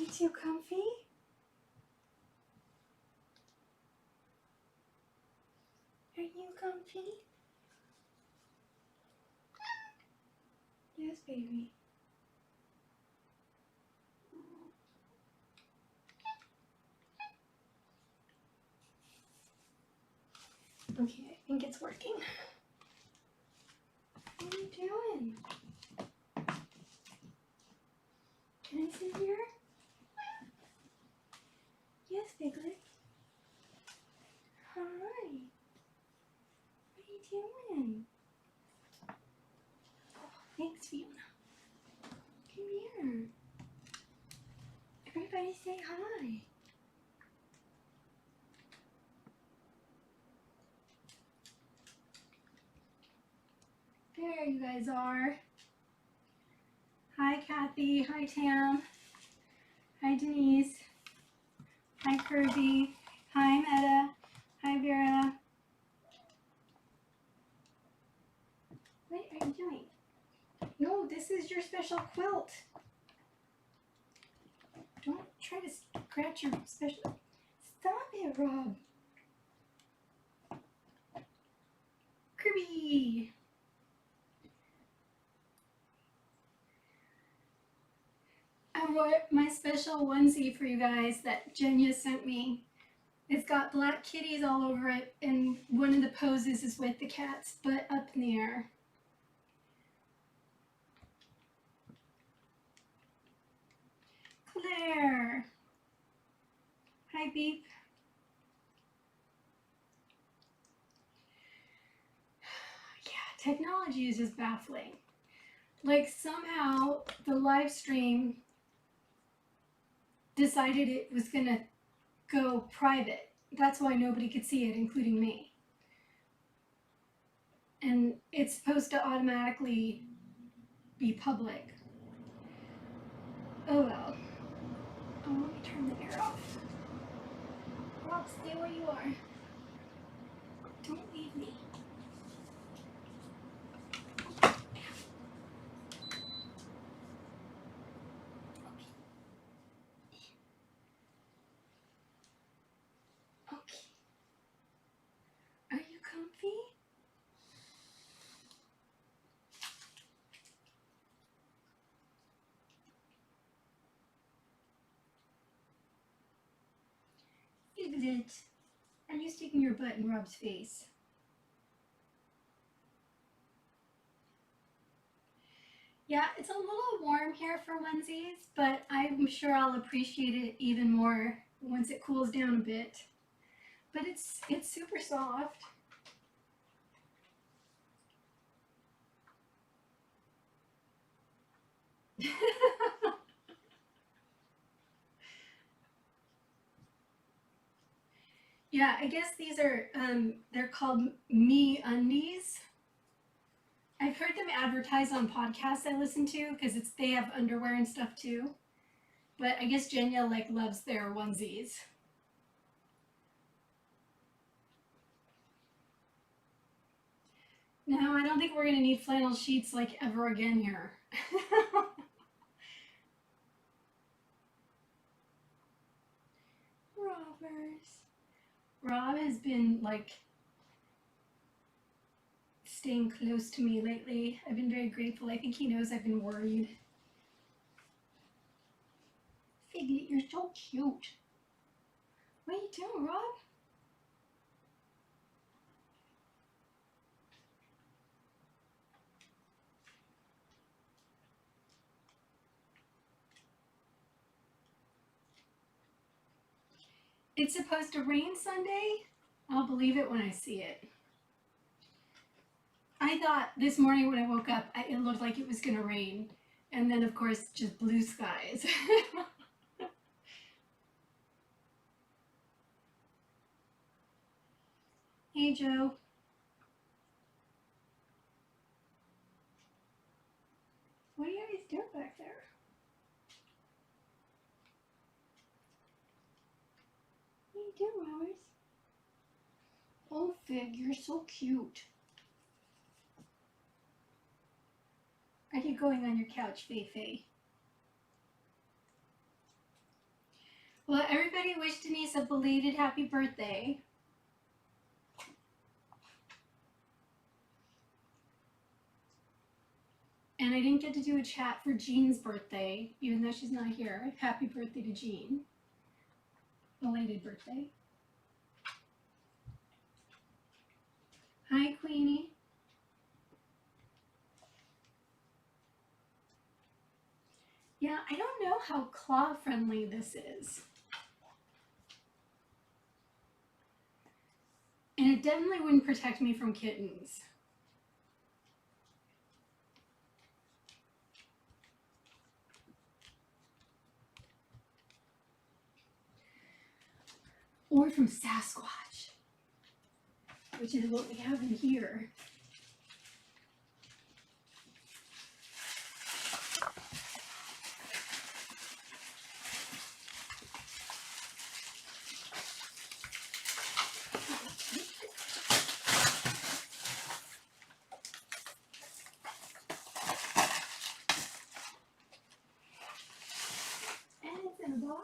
you too comfy? Are you comfy? Yes, baby. Okay, I think it's working. What are you doing? Can I sit here? Yes, Piglet. Hi. What are you doing? Oh, thanks, Fiona. Come here. Everybody say hi. There you guys are. Hi, Kathy. Hi, Tam. Hi, Denise. Hi, Kirby. Hi, Meta. Hi, Vera. What are you doing? No, this is your special quilt. Don't try to scratch your special... Stop it, Rob. Kirby. I wore my special onesie for you guys that Jenya sent me. It's got black kitties all over it, and one of the poses is with the cat's butt up in the air. Claire. Hi, Beep. Yeah, technology is just baffling. Like, somehow the live stream decided it was going to go private. That's why nobody could see it, including me. And it's supposed to automatically be public. Oh well. Oh, let me turn the air off. Rob, stay where you are. Don't leave me. Okay. Are you comfy? Piglet, are you sticking your butt in Rob's face? Yeah, it's a little warm here for onesies, but I'm sure I'll appreciate it even more once it cools down a bit. But it's super soft. Yeah, I guess these are, they're called Me Undies. I've heard them advertised on podcasts I listen to because they have underwear and stuff too. But I guess Jenya loves their onesies. No, I don't think we're gonna need flannel sheets ever again here. Robbers. Rob has been staying close to me lately. I've been very grateful. I think he knows I've been worried. Figgy, you're so cute. What are you doing, Rob? It's supposed to rain Sunday. I'll believe it when I see it. I thought this morning when I woke up, it looked like it was going to rain. And then, of course, just blue skies. Hey, Joe. What are you guys doing back there? What are you doing, Robert? Oh, Fig, you're so cute. Are you going on your couch, Fei Fei? Well, everybody wish Denise a belated happy birthday. And I didn't get to do a chat for Jean's birthday, even though she's not here. Happy birthday to Jean. Belated birthday. Hi, Queenie. Yeah, I don't know how claw friendly this is. And it definitely wouldn't protect me from kittens. Or from Sasquatch, which is what we have in here. And it's in a box.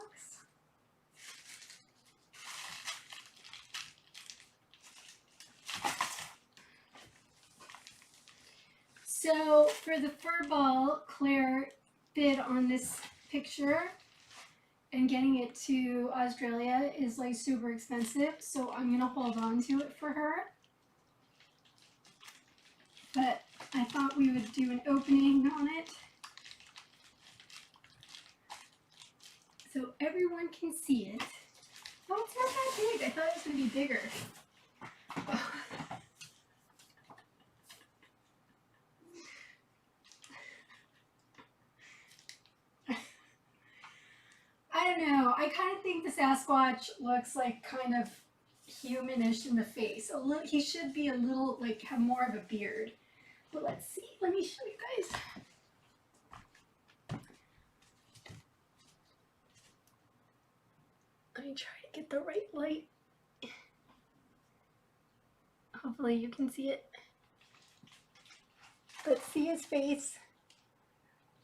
So for the fur ball, Claire bid on this picture, and getting it to Australia is like super expensive, so I'm gonna hold on to it for her. But I thought we would do an opening on it so everyone can see it. Oh, it's not that big. I thought it was gonna be bigger. Oh. I don't know. I kind of think the Sasquatch looks like kind of humanish in the face. A little, he should be a little like have more of a beard. But let's see. Let me show you guys. Let me try to get the right light. Hopefully you can see it. Let's see his face.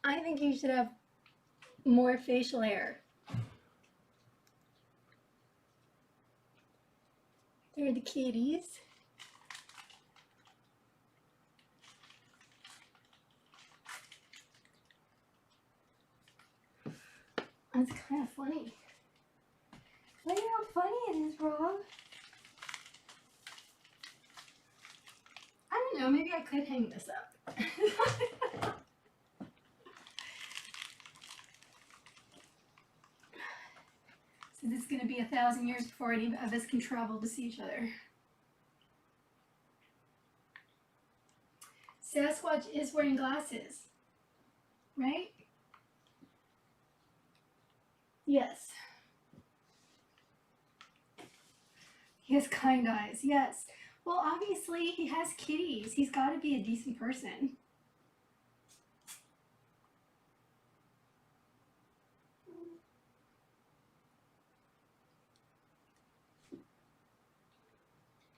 I think he should have more facial hair. There are the kitties. That's kind of funny. Look at how funny it is, Rob. I don't know, maybe I could hang this up. So this is going to be 1,000 years before any of us can travel to see each other. Sasquatch is wearing glasses, right? Yes. He has kind eyes, yes. Well, obviously he has kitties. He's got to be a decent person.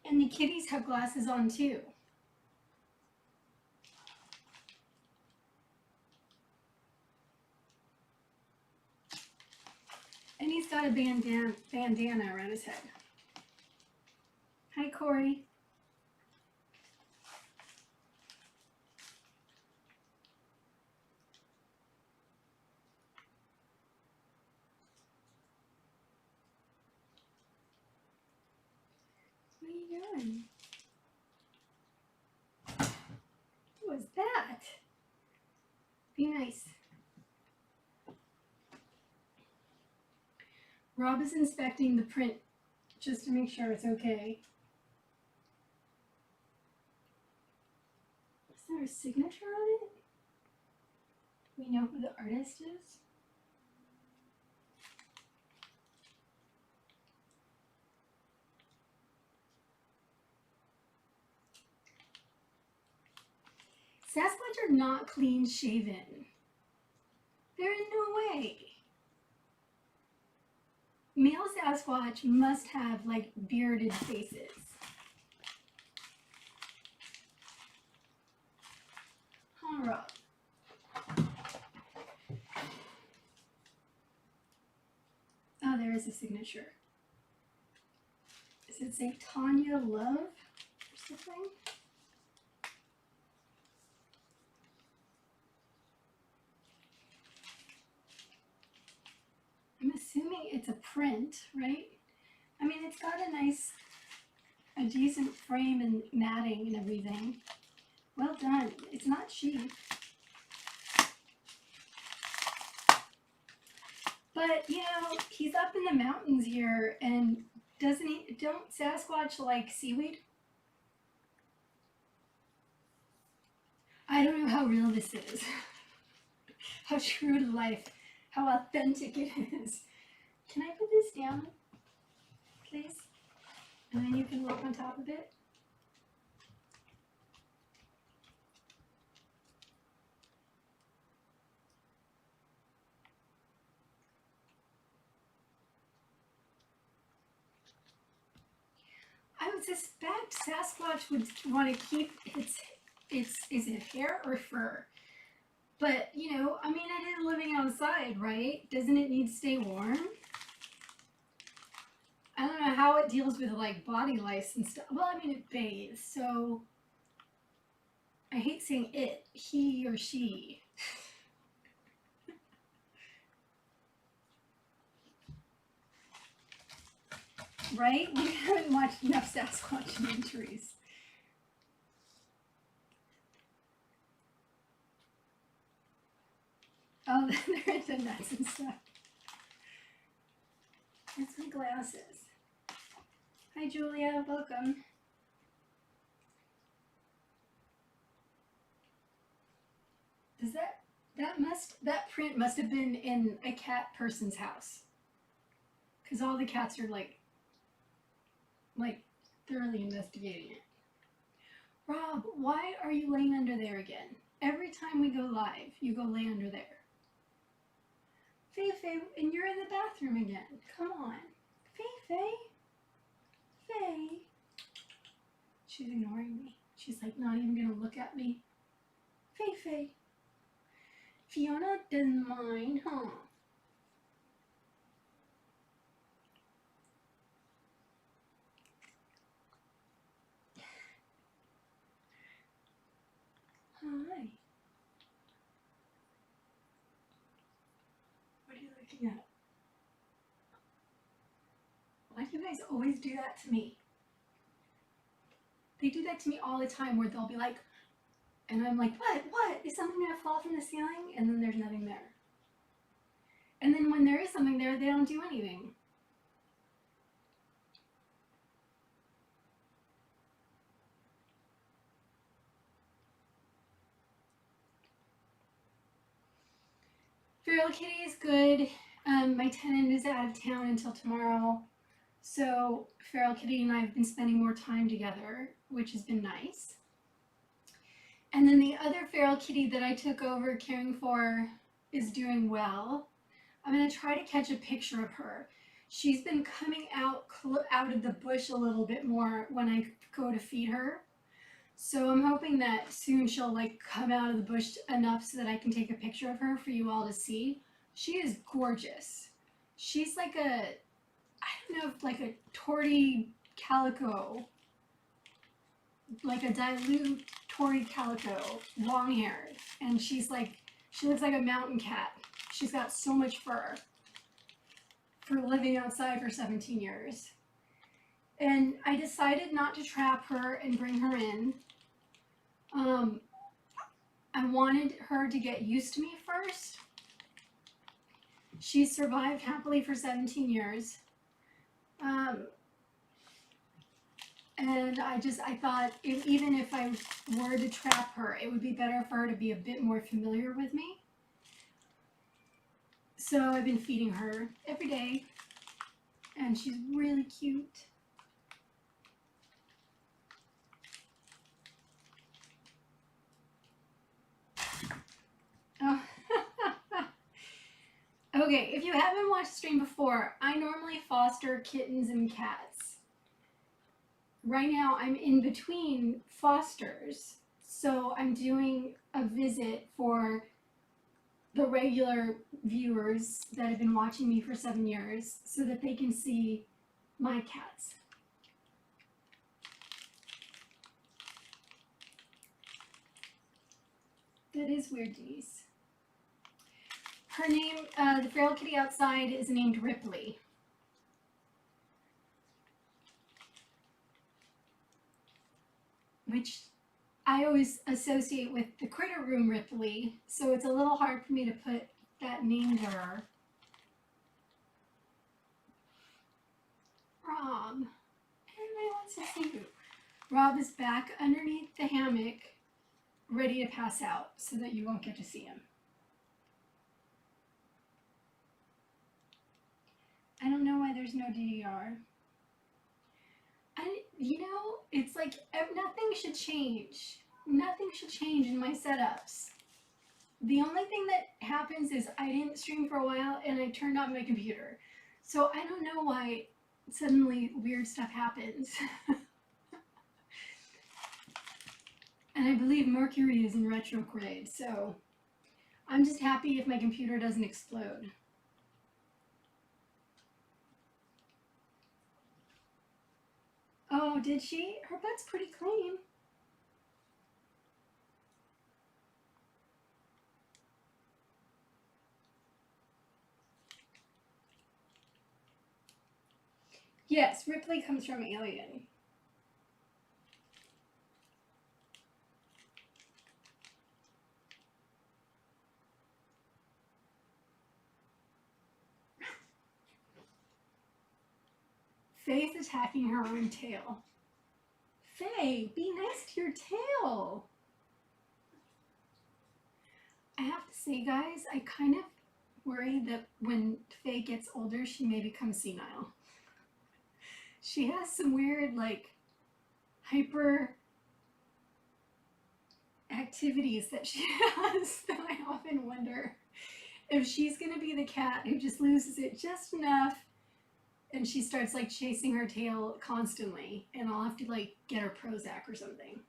And the kitties have glasses on too. And he's got a bandana around his head. Hi, Corey. What are you doing? What was that? Be nice. Rob is inspecting the print just to make sure it's okay. Is there a signature on it? Do we know who the artist is? Sasquatch are not clean shaven. There is no way. Male Sasquatch must have like bearded faces. Huh, Rob? Oh, there there is a signature. Does it say Tanya Love or something? I'm assuming it's a print, right? I mean, it's got a decent frame and matting and everything. Well done. It's not cheap. But, you know, he's up in the mountains here, and don't Sasquatch like seaweed? I don't know how real this is. How true to life, how authentic it is. Can I put this down, please? And then you can walk on top of it. I would suspect Sasquatch would want to keep is it hair or fur? But, you know, I mean, it is living outside, right? Doesn't it need to stay warm? I don't know how it deals with, like, body lice and stuff. Well, I mean, it bathes, so I hate saying it, he or she. Right? We haven't watched enough Sasquatch documentaries. Oh, there is the nuts and stuff. That's my glasses. Hi, Julia. Welcome. Does that print must have been in a cat person's house, because all the cats are like thoroughly investigating it. Rob, why are you laying under there again? Every time we go live, you go lay under there. Faye, and you're in the bathroom again. Come on. Faye. She's ignoring me. She's like not even gonna look at me. Faye. Fiona doesn't mind, huh? Hi. What are you looking at? Why do you guys always do that to me? They do that to me all the time, where they'll be like, and I'm like, what? Is something gonna fall from the ceiling? And then there's nothing there. And then when there is something there, they don't do anything. Feral Kitty is good. My tenant is out of town until tomorrow. So Feral Kitty and I have been spending more time together, which has been nice. And then the other Feral Kitty that I took over caring for is doing well. I'm going to try to catch a picture of her. She's been coming out of the bush a little bit more when I go to feed her. So I'm hoping that soon she'll like come out of the bush enough so that I can take a picture of her for you all to see. She is gorgeous. She's like I don't know, like a torty calico, like a dilute torty calico, long haired. And she looks like a mountain cat. She's got so much fur for living outside for 17 years. And I decided not to trap her and bring her in. I wanted her to get used to me first. She survived happily for 17 years. And I thought even if I were to trap her, it would be better for her to be a bit more familiar with me. So I've been feeding her every day, and she's really cute. Oh. Okay, if you haven't watched the stream before, I normally foster kittens and cats. Right now, I'm in between fosters, so I'm doing a visit for the regular viewers that have been watching me for 7 years so that they can see my cats. That is weird, Denise. Her name, the feral kitty outside, is named Ripley. Which I always associate with the Critter Room Ripley, so it's a little hard for me to put that name to her. Rob. Everybody wants to see you. Rob is back underneath the hammock, ready to pass out so that you won't get to see him. I don't know why there's no DDR. It's like nothing should change. Nothing should change in my setups. The only thing that happens is I didn't stream for a while and I turned on my computer. So I don't know why suddenly weird stuff happens. And I believe Mercury is in retrograde, so I'm just happy if my computer doesn't explode. Oh, did she? Her butt's pretty clean. Yes, Ripley comes from Alien. Faye's attacking her own tail. Faye, be nice to your tail. I have to say, guys, I kind of worry that when Faye gets older, she may become senile. She has some weird, hyper activities that she has that I often wonder if she's going to be the cat who just loses it just enough and she starts chasing her tail constantly and I'll have to get her Prozac or something.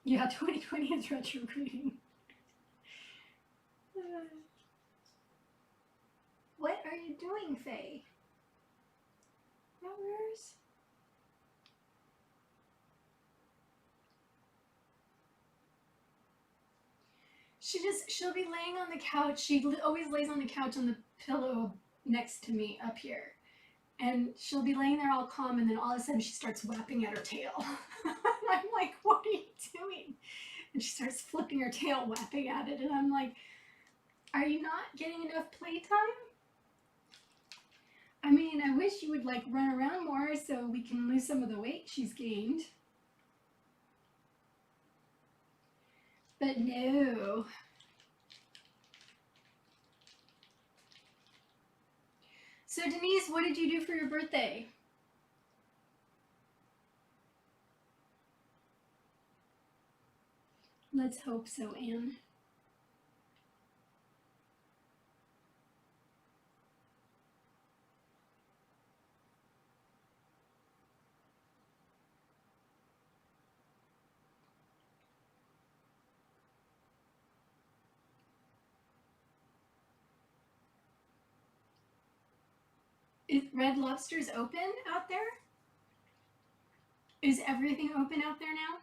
Yeah, 2020 is retrograding. What are you doing, Faye? Flowers? She'll be laying on the couch. She always lays on the couch on the pillow next to me up here. And she'll be laying there all calm, and then all of a sudden she starts whapping at her tail. I'm like, what are you doing? And she starts flipping her tail, whapping at it, and I'm like, are you not getting enough playtime? I mean, I wish you would run around more so we can lose some of the weight she's gained. But no. So Denise, what did you do for your birthday? Let's hope so, Anne. Is Red Lobster's open out there? Is everything open out there now?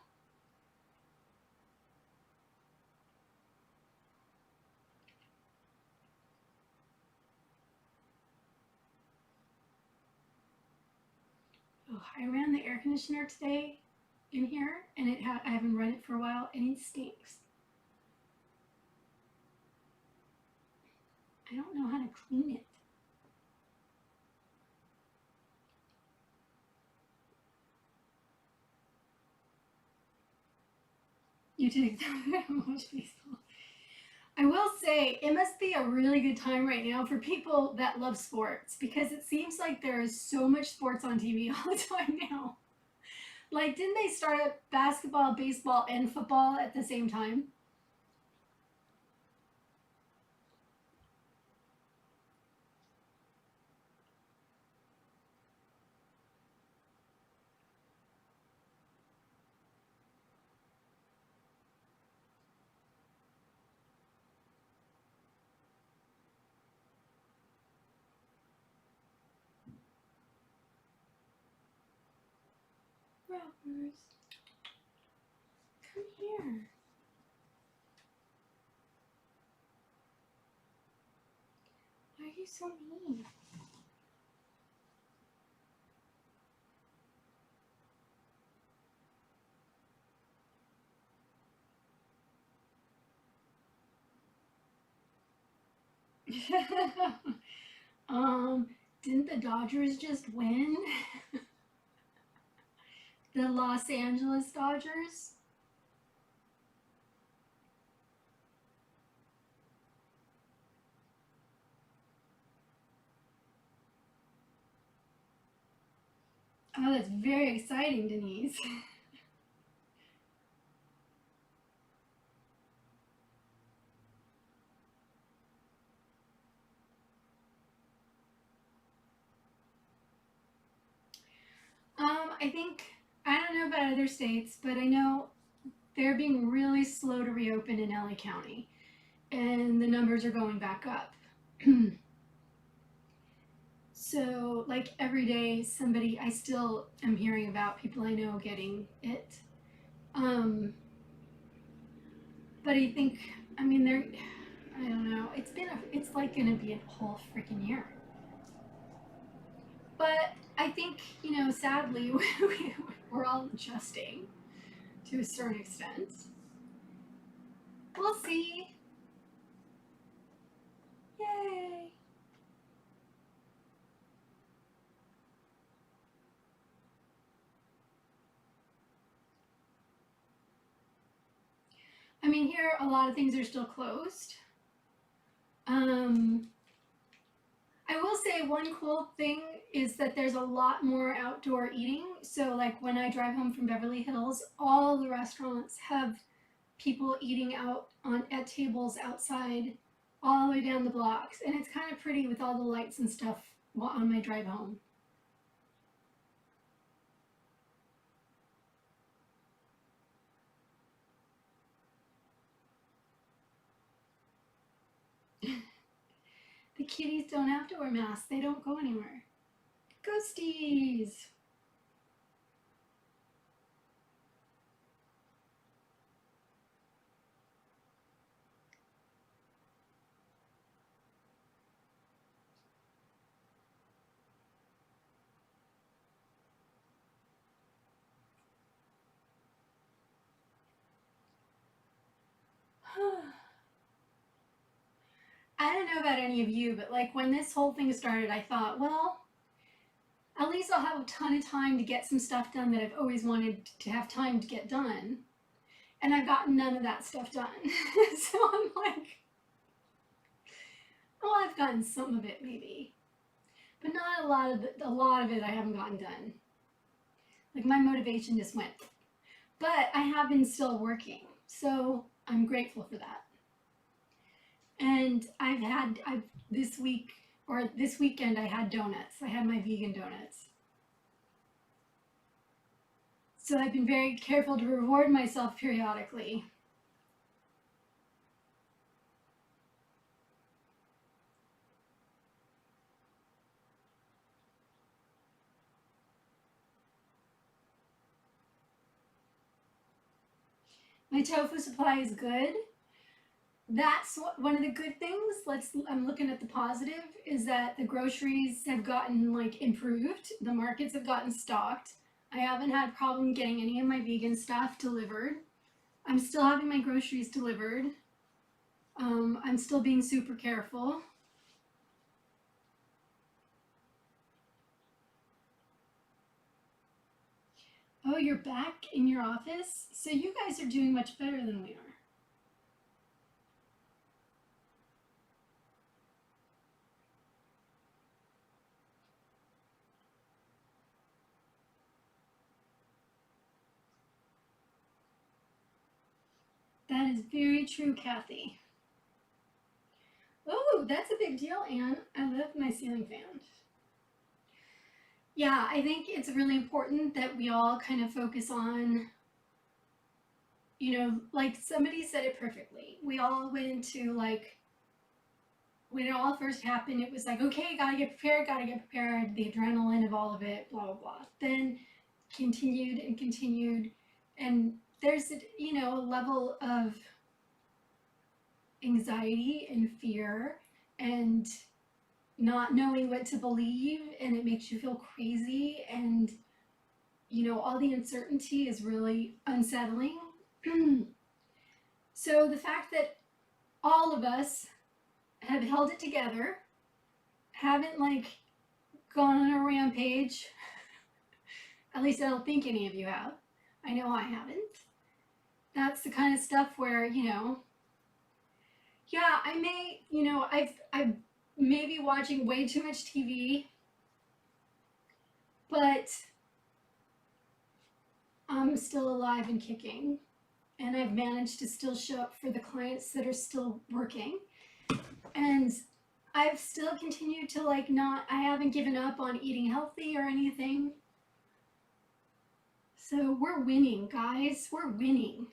Oh, I ran the air conditioner today in here, and I haven't run it for a while, and it stinks. I don't know how to clean it. You did watch baseball. I will say it must be a really good time right now for people that love sports because it seems like there is so much sports on TV all the time now. Didn't they start up basketball, baseball, and football at the same time? Come here. Why are you so mean? Didn't the Dodgers just win? The Los Angeles Dodgers? Oh, that's very exciting, Denise. I think, I don't know about other states, but I know they're being really slow to reopen in LA County, and the numbers are going back up. So, like every day, I still am hearing about people I know getting it. Um, but I think, I mean, I don't know, it's like gonna be a whole freaking year. But I think, sadly, we're all adjusting to a certain extent. We'll see. Yay! I mean, here a lot of things are still closed. Um, I will say one cool thing is that there's a lot more outdoor eating. So, like when I drive home from Beverly Hills, all the restaurants have people eating out on at tables outside, all the way down the blocks, and it's kind of pretty with all the lights and stuff on my drive home. The kitties don't have to wear masks; they don't go anywhere. Ghosties. I don't know about any of you, but like when this whole thing started, I thought, well, at least I'll have a ton of time to get some stuff done that I've always wanted to have time to get done. And I've gotten none of that stuff done. So I'm like, well, I've gotten some of it maybe, but not a lot of it. A lot of it I haven't gotten done. Like my motivation just went. But I have been still working, so I'm grateful for that. And I've this week or this weekend I had donuts. I had my vegan donuts. So I've been very careful to reward myself periodically. My tofu supply is good. That's one of the good things. I'm looking at the positive is that the groceries have gotten like improved. The markets have gotten stocked. I haven't had a problem getting any of my vegan stuff delivered. I'm still having my groceries delivered. I'm still being super careful. Oh, you're back in your office? So you guys are doing much better than we are. That is very true, Kathy. Oh, that's a big deal, Anne. I love my ceiling fan. Yeah, I think it's really important that we all kind of focus on, like somebody said it perfectly. We all went into like, when it all first happened, it was like, okay, gotta get prepared, the adrenaline of all of it, blah, blah, blah. Then continued and continued. And there's, a level of anxiety and fear and not knowing what to believe, and it makes you feel crazy. And, all the uncertainty is really unsettling. So the fact that all of us have held it together, haven't like gone on a rampage, at least I don't think any of you have. I know I haven't. That's the kind of stuff where, yeah, I may, I've maybe watching way too much TV, but I'm still alive and kicking. And I've managed to still show up for the clients that are still working. And I've still continued to I haven't given up on eating healthy or anything. So we're winning, guys. We're winning.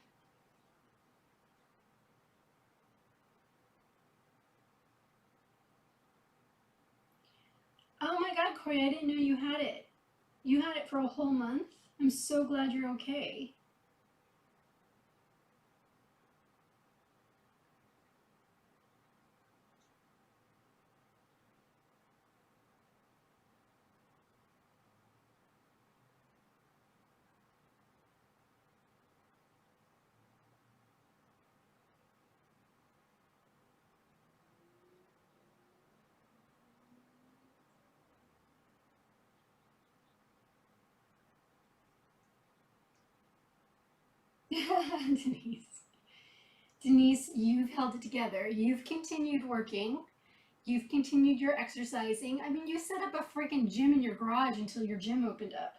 Oh my God, Corey, I didn't know you had it. You had it for a whole month? I'm so glad you're okay. Denise. Denise, you've held it together. You've continued working. You've continued your exercising. I mean, you set up a freaking gym in your garage until your gym opened up.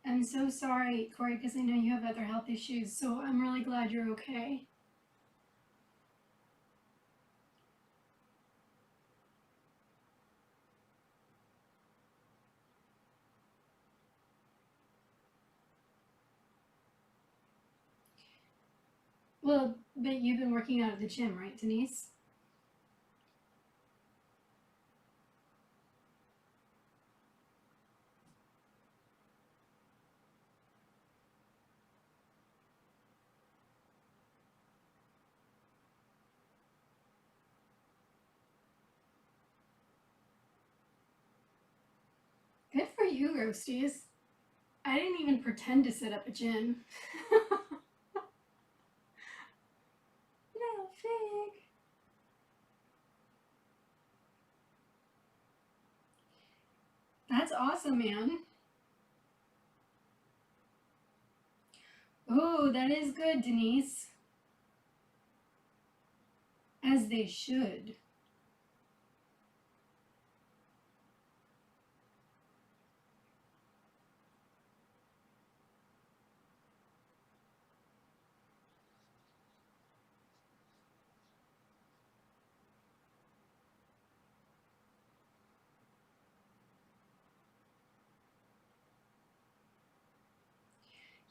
I'm so sorry, Corey, because I know you have other health issues, so I'm really glad you're okay. Well, but you've been working out at the gym, right, Denise? Good for you, Roasties. I didn't even pretend to set up a gym. No, fig. That's awesome, man. Oh, that is good, Denise. As they should.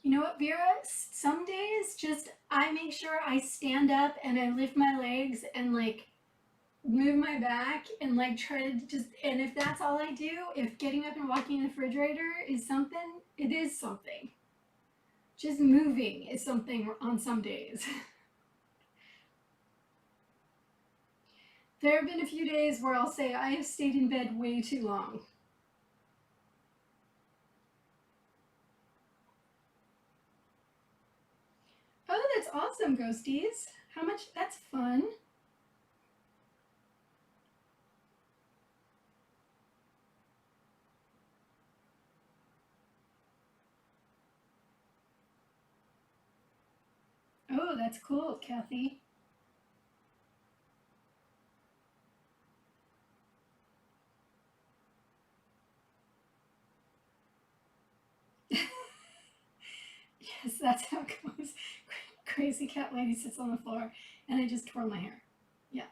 You know what, Vera? Some days just I make sure I stand up and I lift my legs and move my back and try to just, and if that's all I do, if getting up and walking in the refrigerator is something, it is something. Just moving is something on some days. There have been a few days where I'll say I have stayed in bed way too long. Oh, that's awesome, Ghosties. How much? That's fun. Oh, that's cool, Kathy. Yes, that's how it goes. Crazy cat lady sits on the floor, and I just twirl my hair. Yeah.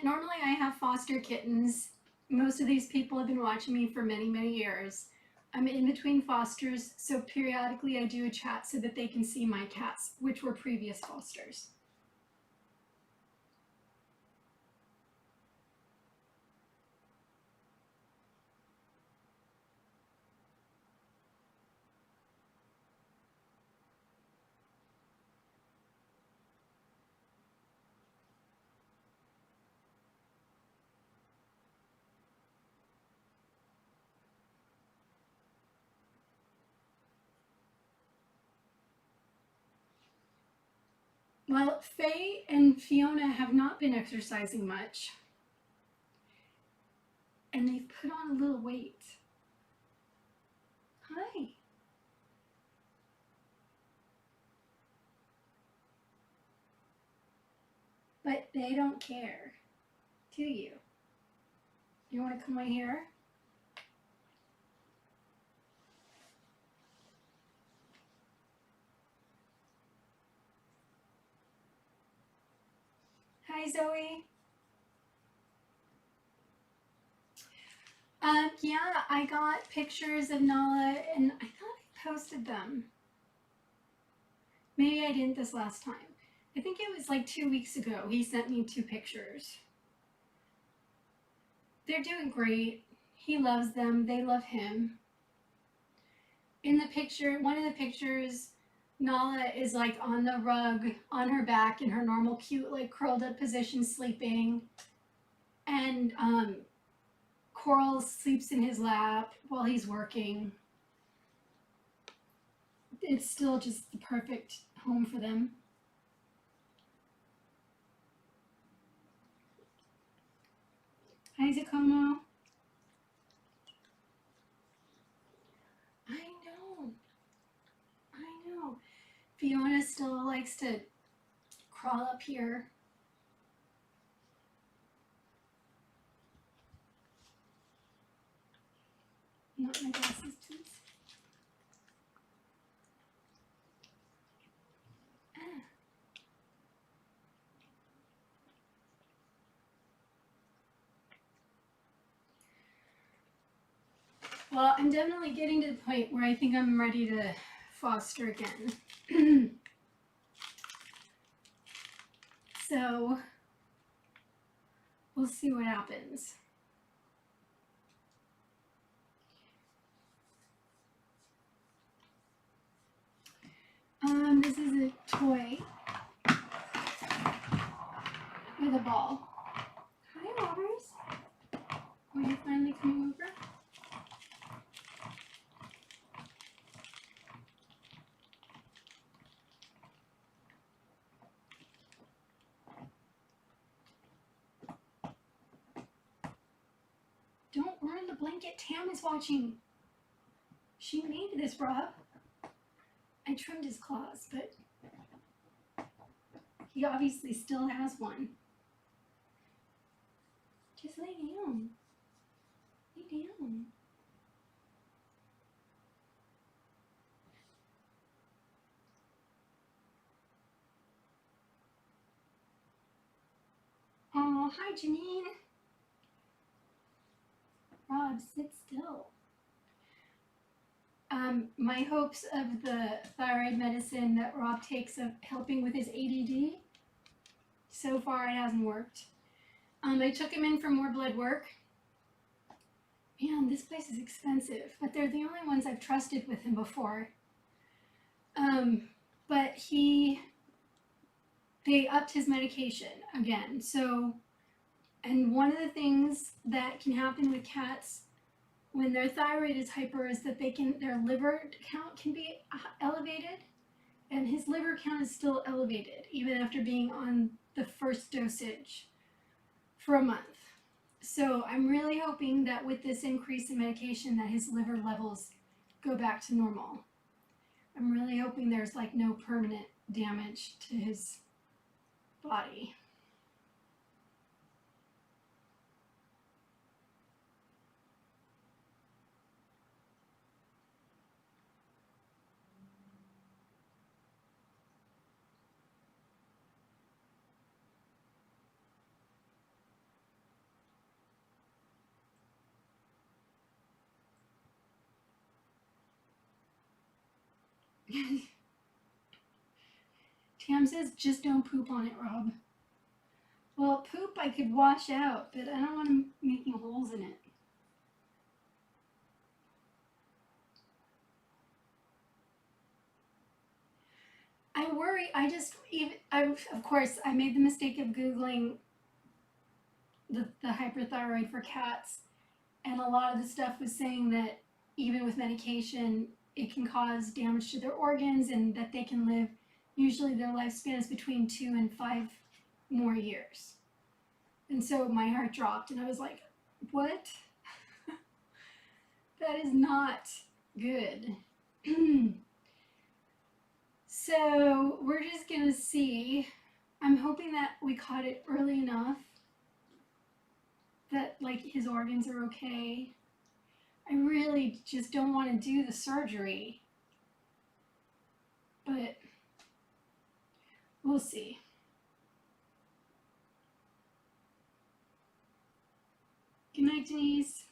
Normally I have foster kittens. Most of these people have been watching me for many, many years. I'm in between fosters, so periodically I do a chat so that they can see my cats, which were previous fosters. Well, Faye and Fiona have not been exercising much, and they've put on a little weight. Hi. But they don't care, do you? You want to comb my hair? Hi, Zoe. Yeah, I got pictures of Nala, and I thought I posted them. Maybe I didn't this last time. I think it was like 2 weeks ago. He sent me 2 pictures. They're doing great. He loves them. They love him. In the picture, one of the pictures, Nala is like on the rug on her back in her normal cute like curled up position sleeping. And Coral sleeps in his lap while he's working. It's still just the perfect home for them. Hi, Zakomo. I know. I know. Fiona still likes to crawl up here. Not my glasses, please. Ah. Well, I'm definitely getting to the point where I think I'm ready to foster again. So we'll see what happens. This is a toy with a ball. Hi, Waters. Are you finally coming over? Don't ruin the blanket. Tam is watching. She made this, Rob. I trimmed his claws, but he obviously still has one. Just lay down. Lay down. Oh, hi, Janine. Rob, sit still. My hopes of the thyroid medicine that Rob takes of helping with his ADD, so far it hasn't worked. I took him in for more blood work. Man, this place is expensive, but they're the only ones I've trusted with him before. But they upped his medication again. So, and one of the things that can happen with cats when their thyroid is hyper is that their liver count can be elevated, and his liver count is still elevated even after being on the first dosage for a month. So I'm really hoping that with this increase in medication that his liver levels go back to normal. I'm really hoping there's like no permanent damage to his body. Tam says, just don't poop on it, Rob. Well, poop I could wash out, but I don't want him making holes in it. I worry, of course, I made the mistake of Googling the hyperthyroid for cats, and a lot of the stuff was saying that even with medication, it can cause damage to their organs and that they can live, usually their lifespan is between 2 and 5 more years. And so my heart dropped and I was like, what? That is not good. So we're just gonna see. I'm hoping that we caught it early enough that like his organs are okay. I really just don't want to do the surgery, but we'll see. Good night, Denise.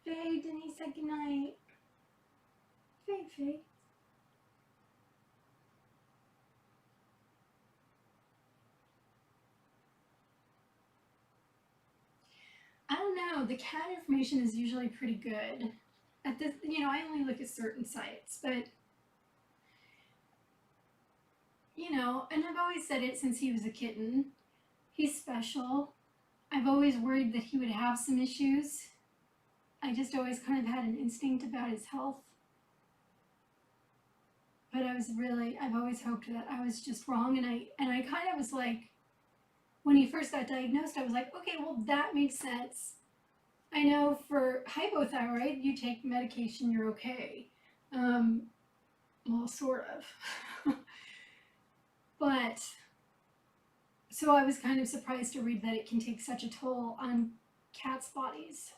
Faye, Denise said good night. Faye. I don't know. The cat information is usually pretty good. At this, I only look at certain sites, but and I've always said it since he was a kitten. He's special. I've always worried that he would have some issues. I just always kind of had an instinct about his health. But I've always hoped that I was just wrong, and I kind of was like, when he first got diagnosed, I was like, okay, well, that makes sense. I know for hypothyroid, you take medication, you're okay. Well, sort of. But, so I was kind of surprised to read that it can take such a toll on cats' bodies.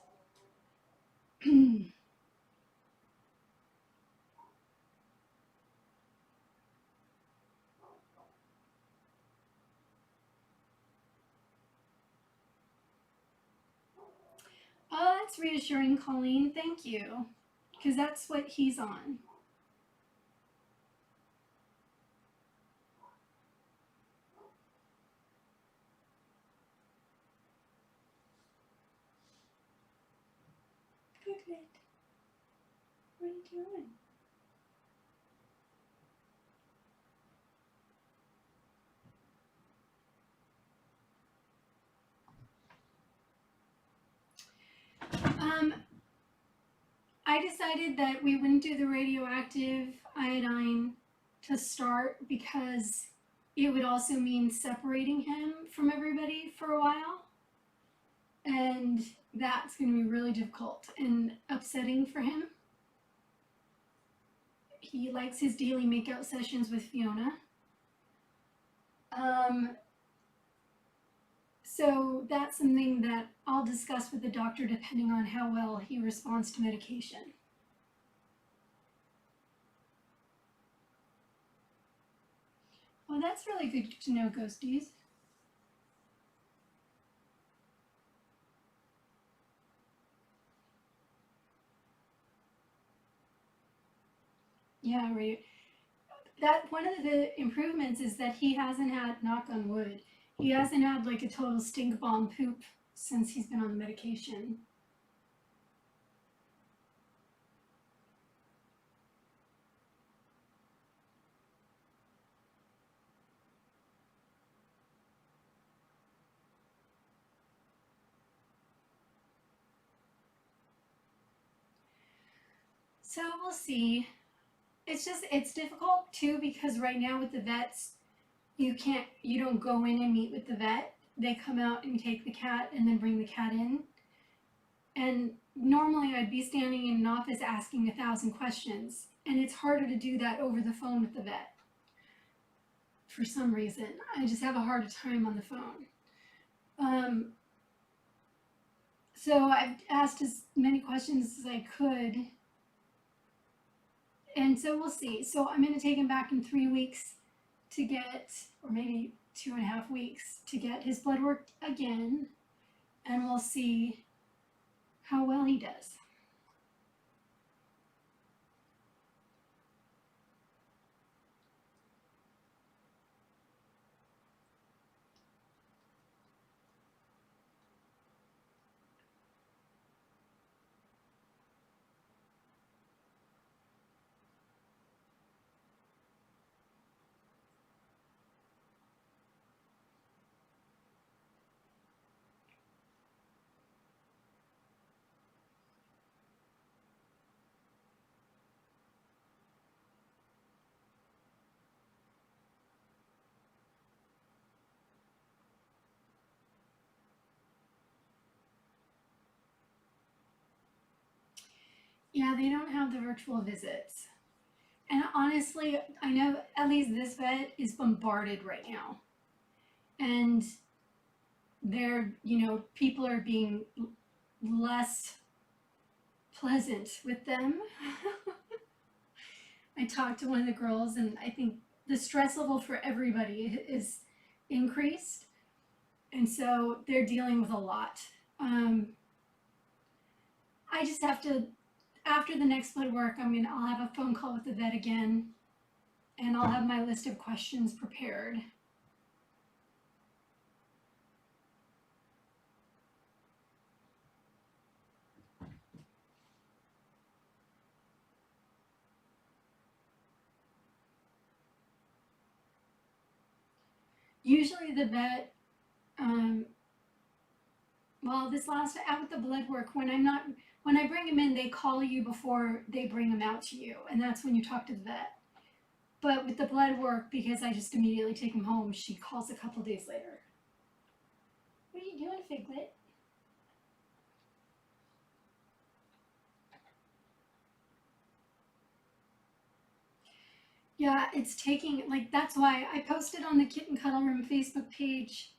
Oh, that's reassuring, Colleen. Thank you. Because that's what he's on. Good. What are you doing? I decided that we wouldn't do the radioactive iodine to start because it would also mean separating him from everybody for a while. And that's going to be really difficult and upsetting for him. He likes his daily makeout sessions with Fiona. So that's something that I'll discuss with the doctor depending on how well he responds to medication. Well, that's really good to know, Ghosties. Yeah, right. That one of the improvements is that he hasn't had, knock on wood, he hasn't had like a total stink bomb poop since he's been on the medication. So we'll see. It's difficult too because right now with the vets, you don't go in and meet with the vet. They come out and take the cat and then bring the cat in. And normally I'd be standing in an office asking 1,000 questions, and it's harder to do that over the phone with the vet. For some reason, I just have a harder time on the phone. So I've asked as many questions as I could, and so we'll see. So I'm going to take him back in 3 weeks to get, or maybe 2.5 weeks to get his blood work again. and we'll see how well he does. Yeah, they don't have the virtual visits. And honestly, I know at least this vet is bombarded right now. And people are being less pleasant with them. I talked to one of the girls, and I think the stress level for everybody is increased. And so they're dealing with a lot. I just have to, after the next blood work, I'll have a phone call with the vet again, and I'll have my list of questions prepared. Usually the vet, um, well, this last out with the blood work, when I bring them in, they call you before they bring them out to you, and that's when you talk to the vet. But with the blood work, because I just immediately take them home, she calls a couple days later. What are you doing, Figlet? Yeah, it's taking, like, that's why I posted on the Kitten Cuddle Room Facebook page.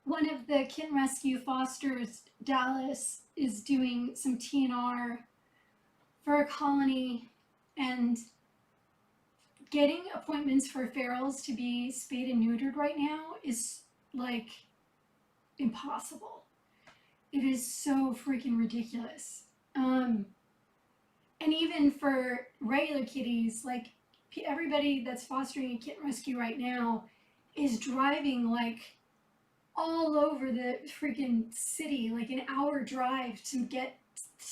One of the kitten rescue fosters, Dallas, is doing some TNR for a colony, and getting appointments for ferals to be spayed and neutered right now is like impossible. It is so freaking ridiculous. And even for regular kitties, like everybody that's fostering a kitten rescue right now is driving like all over the freaking city, like an hour drive to get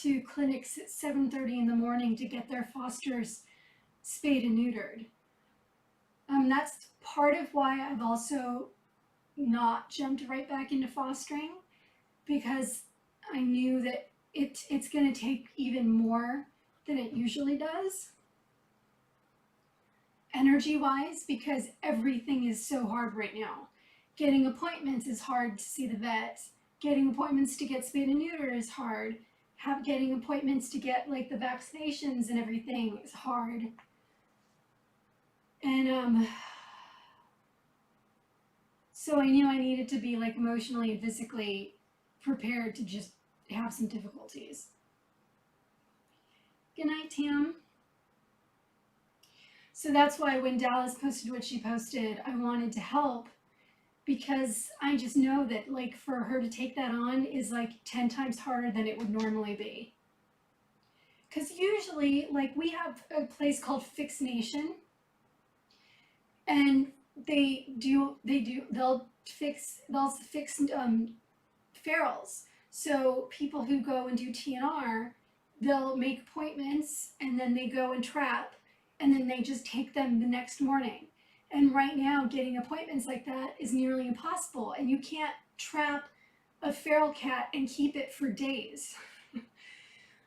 to clinics at 7:30 in the morning to get their fosters spayed and neutered. That's part of why I've also not jumped right back into fostering, because I knew that it's going to take even more than it usually does, energy wise, because everything is so hard right now. Getting appointments is hard to see the vet. Getting appointments to get spayed and neutered is hard. Getting appointments to get like the vaccinations and everything is hard. And so I knew I needed to be like emotionally and physically prepared to just have some difficulties. Good night, Tam. So that's why when Dallas posted what she posted, I wanted to help, because I just know that like for her to take that on is like 10 times harder than it would normally be. Because usually, like, we have a place called Fix Nation, and they'll fix ferals. So people who go and do TNR, they'll make appointments and then they go and trap, and then they just take them the next morning. And right now, getting appointments like that is nearly impossible, and you can't trap a feral cat and keep it for days.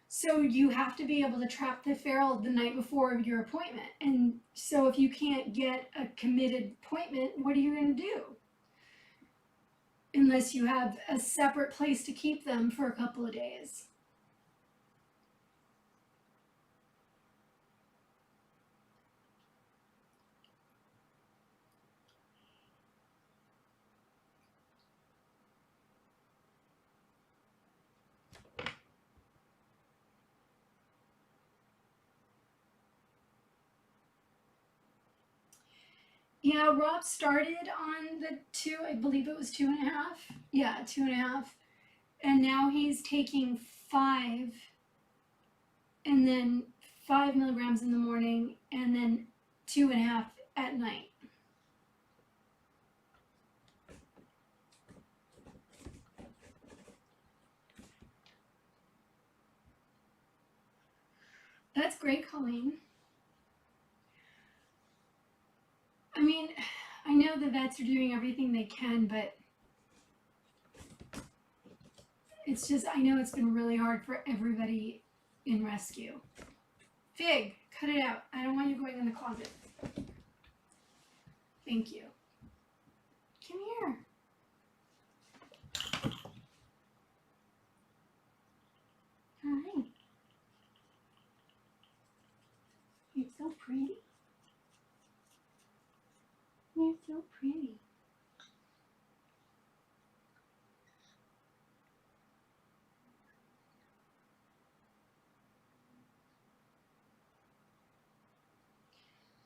So you have to be able to trap the feral the night before your appointment. And so if you can't get a committed appointment, what are you going to do? Unless you have a separate place to keep them for a couple of days. Yeah, Rob started on the two, I believe it was 2.5. Yeah, 2.5. and now he's taking 5, and then 5 milligrams in the morning, and then 2.5 at night. That's great, Colleen. I mean, I know the vets are doing everything they can, but it's just, I know it's been really hard for everybody in rescue. Fig, cut it out. I don't want you going in the closet. Thank you. Come here. Hi. You're so pretty. You're so pretty.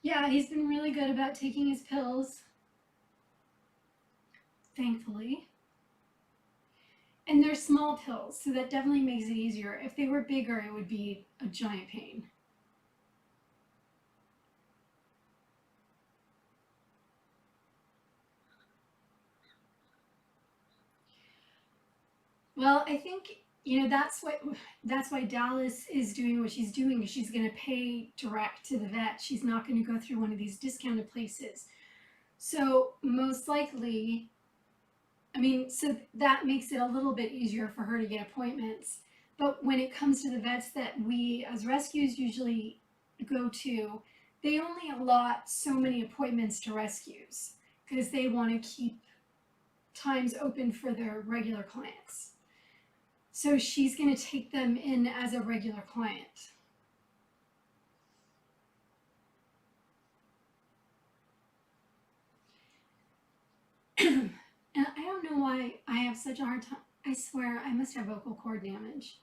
Yeah, he's been really good about taking his pills, thankfully. And they're small pills, so that definitely makes it easier. If they were bigger, it would be a giant pain. Well, I think that's why Dallas is doing what she's doing. She's going to pay direct to the vet. She's not going to go through one of these discounted places. So most likely, I mean, so that makes it a little bit easier for her to get appointments. But when it comes to the vets that we as rescues usually go to, they only allot so many appointments to rescues because they want to keep times open for their regular clients. So she's going to take them in as a regular client. And I don't know why I have such a hard time. I swear I must have vocal cord damage.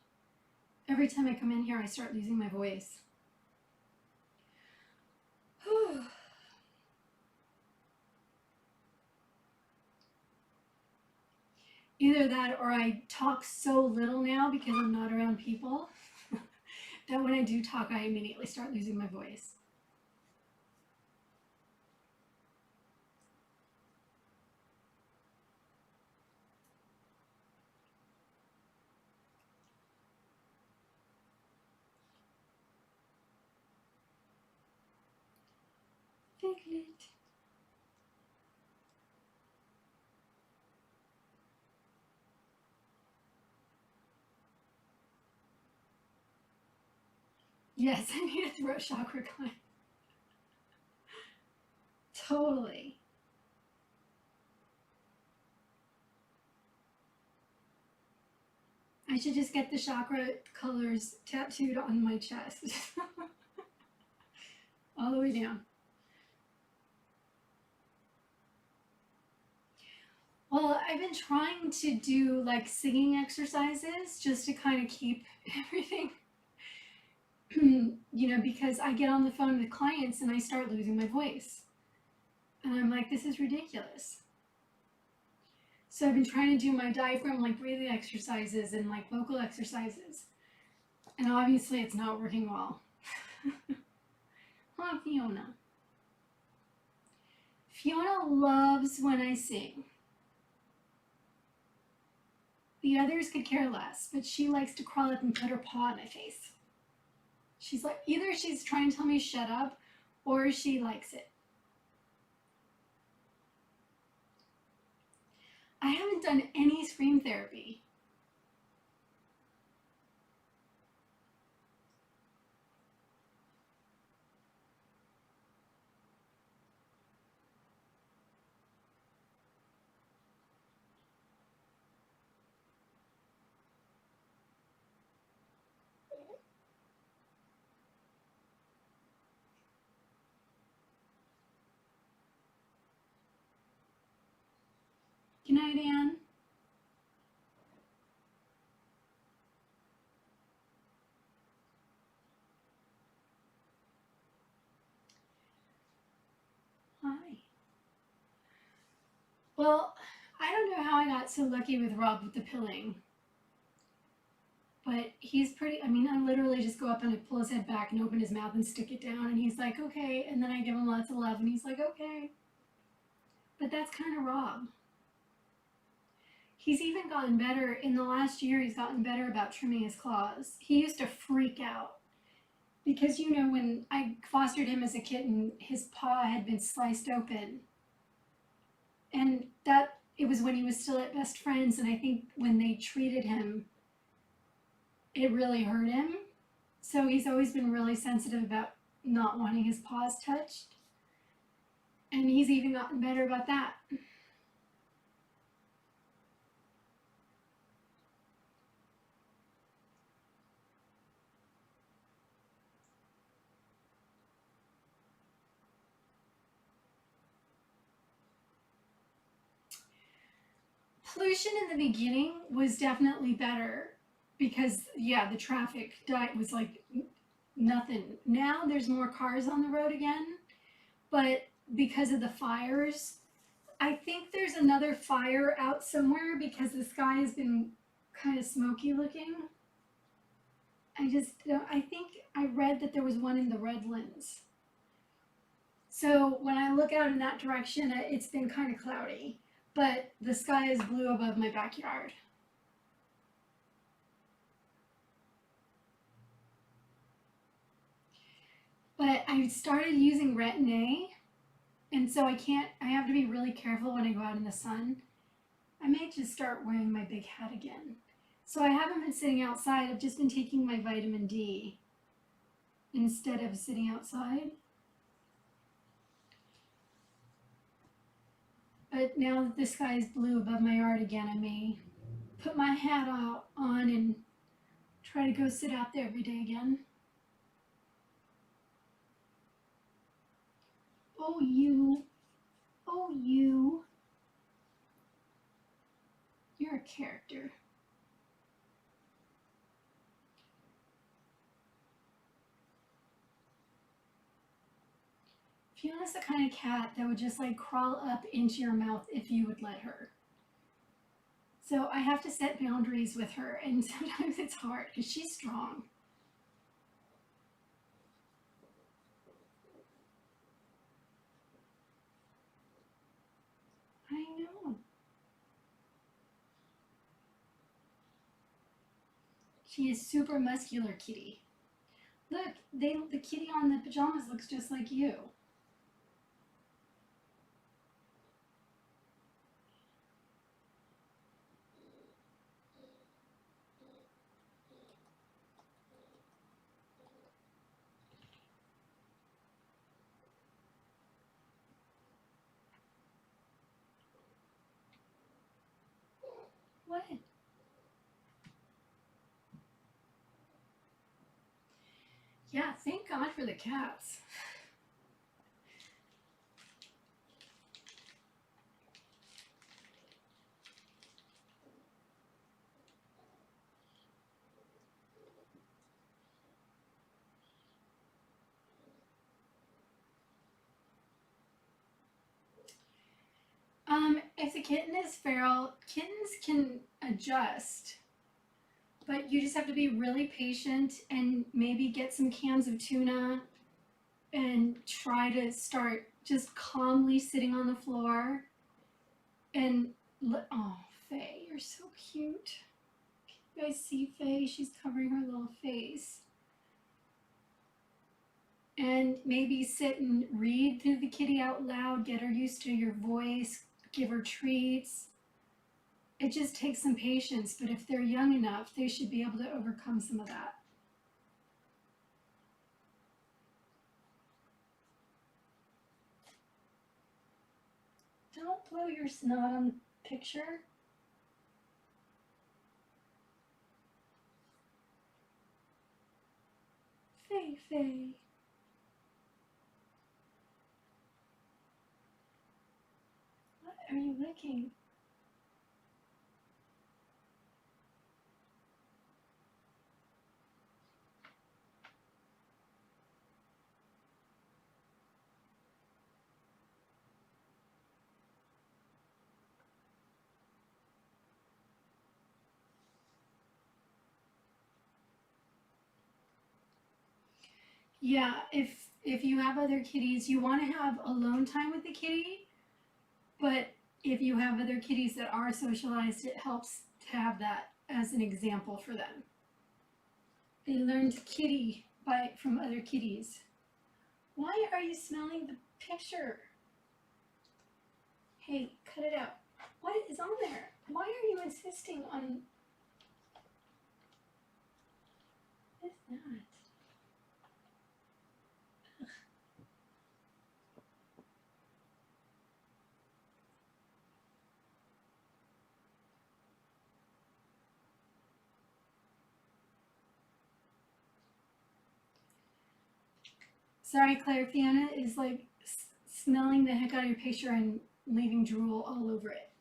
Every time I come in here, I start losing my voice. Either that or I talk so little now because I'm not around people that when I do talk, I immediately start losing my voice. Figlet. Yes, I need a throat chakra cleanse. Totally. I should just get the chakra colors tattooed on my chest. All the way down. Well, I've been trying to do like singing exercises just to kind of keep everything, because I get on the phone with clients and I start losing my voice. And I'm like, this is ridiculous. So I've been trying to do my diaphragm, like breathing exercises and like vocal exercises. And obviously it's not working well. Huh, Fiona. Fiona loves when I sing. The others could care less, but she likes to crawl up and put her paw in my face. She's like, either she's trying to tell me shut up or she likes it. I haven't done any scream therapy. Good night, Anne. Hi. Well, I don't know how I got so lucky with Rob with the pilling. But he's pretty, I mean, I literally just go up and I pull his head back and open his mouth and stick it down, and he's like, okay. And then I give him lots of love, and he's like, okay. But that's kind of Rob. He's even gotten better. In the last year, he's gotten better about trimming his claws. He used to freak out because, you know, when I fostered him as a kitten, his paw had been sliced open. And that, it was when he was still at Best Friends, and I think when they treated him, it really hurt him. So he's always been really sensitive about not wanting his paws touched. And he's even gotten better about that. Pollution in the beginning was definitely better because, yeah, the traffic was like nothing. Now there's more cars on the road again, but because of the fires, I think there's another fire out somewhere because the sky has been kind of smoky looking. I think I read that there was one in the Redlands. So when I look out in that direction, it's been kind of cloudy, but the sky is blue above my backyard. But I started using Retin-A, and so I have to be really careful when I go out in the sun. I may just start wearing my big hat again. So I haven't been sitting outside, I've just been taking my vitamin D instead of sitting outside. But now that the sky is blue above my yard again, I may put my hat on and try to go sit out there every day again. Oh, you. Oh, you. You're a character. Fiona's the kind of cat that would just like crawl up into your mouth if you would let her. So I have to set boundaries with her, and sometimes it's hard because she's strong. I know. She is super muscular kitty. Look, the kitty on the pajamas looks just like you. What? Yeah, thank God for the cats. If the kitten is feral, kittens can adjust, but you just have to be really patient and maybe get some cans of tuna and try to start just calmly sitting on the floor and oh, Faye, you're so cute. Can you guys see Faye? She's covering her little face. And maybe sit and read to the kitty out loud, get her used to your voice, give her treats. It just takes some patience, but if they're young enough, they should be able to overcome some of that. Don't blow your snot on the picture. Faye, Faye. What are you licking? Yeah, if you have other kitties, you want to have alone time with the kitty, but if you have other kitties that are socialized, it helps to have that as an example for them. They learn to kitty from other kitties. Why are you smelling the picture? Hey, cut it out. What is on there? Why are you insisting on... What is that? Sorry, Claire, Fiona is like smelling the heck out of your picture and leaving drool all over it.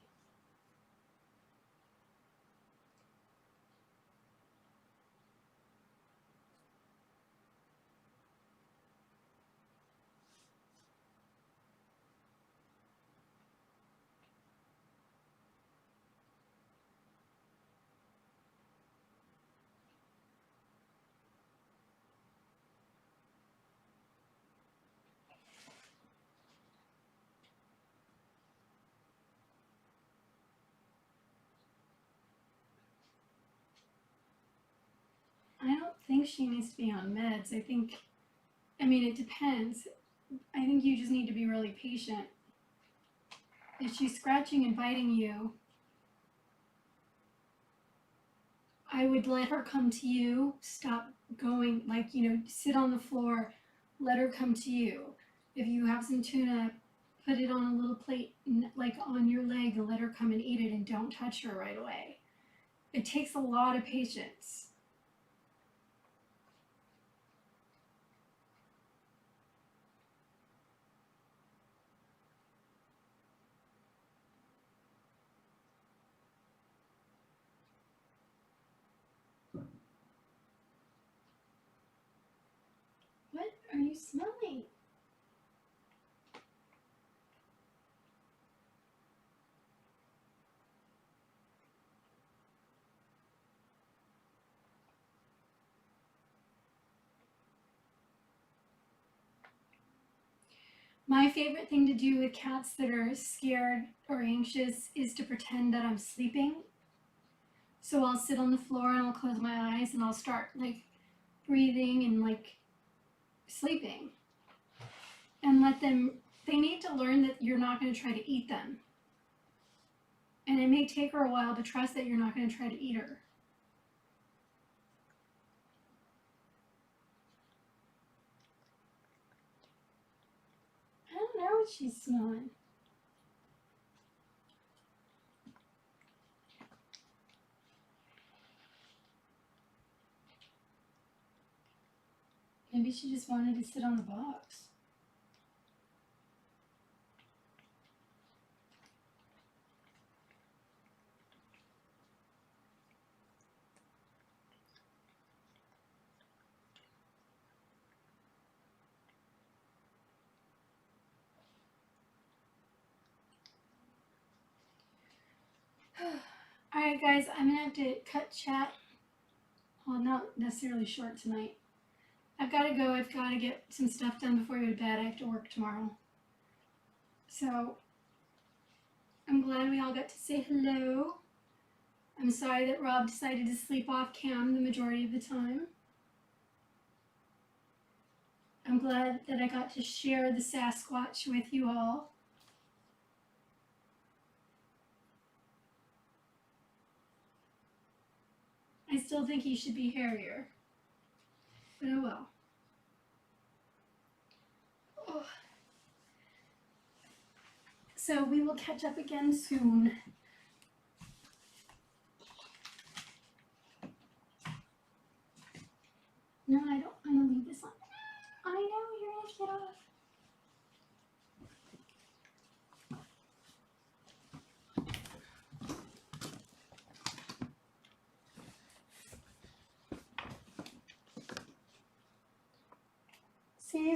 I don't think she needs to be on meds. I mean, it depends. I think you just need to be really patient. If she's scratching and biting you, I would let her come to you. Stop going, like, sit on the floor, let her come to you. If you have some tuna, put it on a little plate, like on your leg, and let her come and eat it, and don't touch her right away. It takes a lot of patience. What are you smelling? My favorite thing to do with cats that are scared or anxious is to pretend that I'm sleeping. So I'll sit on the floor and I'll close my eyes and I'll start like breathing and like sleeping. And they need to learn that you're not going to try to eat them. And it may take her a while to trust that you're not going to try to eat her. I don't know what she's smelling. Maybe she just wanted to sit on the box. Alright guys, I'm going to have to cut chat. Well, not necessarily short tonight. I've got to go. I've got to get some stuff done before I go to bed. I have to work tomorrow. So, I'm glad we all got to say hello. I'm sorry that Rob decided to sleep off cam the majority of the time. I'm glad that I got to share the Sasquatch with you all. I still think he should be hairier. But oh well. Oh. So we will catch up again soon. No, I don't